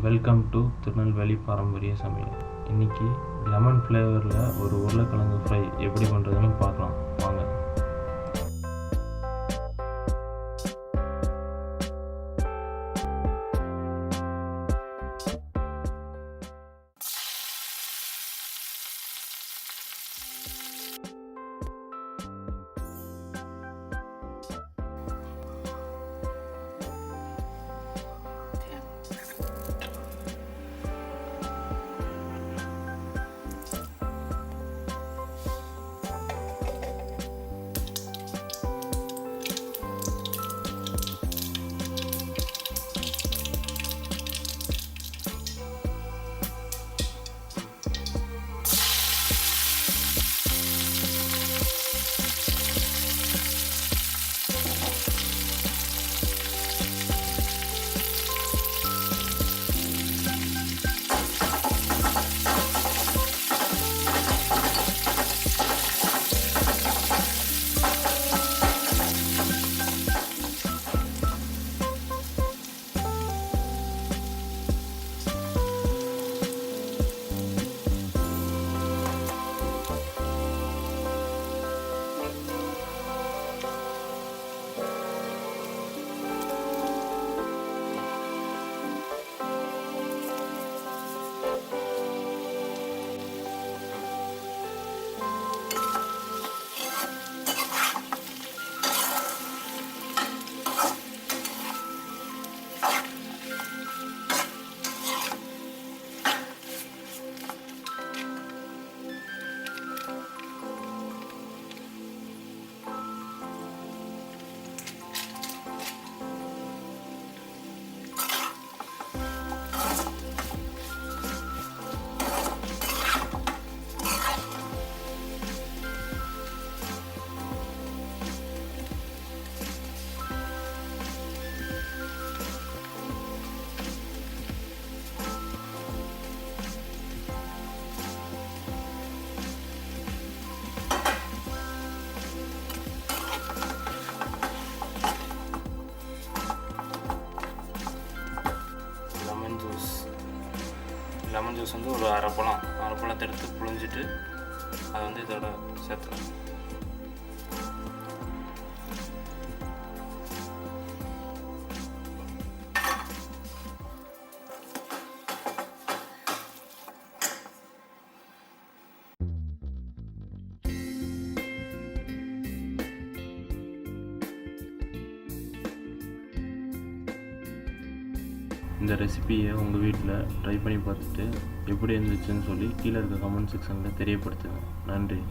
Welcome to Tirunelveli பாரம்பரிய சமையல். இன்றைக்கி லெமன் ஃப்ளேவரில் ஒரு உருளைக்கிழங்கு ஃப்ரை எப்படி பண்ணுறதுன்னு பார்க்கலாம் வாங்க. லெமன் ஜூஸ் வந்து ஒரு அரை பழத்தை எடுத்து புழிஞ்சிட்டு அதை வந்து இதோட சேர்த்துக்கலாம். இந்த ரெசிபியை உங்கள் வீட்டில் ட்ரை பண்ணி பார்த்துட்டு எப்படி இருந்துச்சுன்னு சொல்லி கீழே இருக்க கமெண்ட் செக்ஷனில் தெரியப்படுத்துங்க. நன்றி.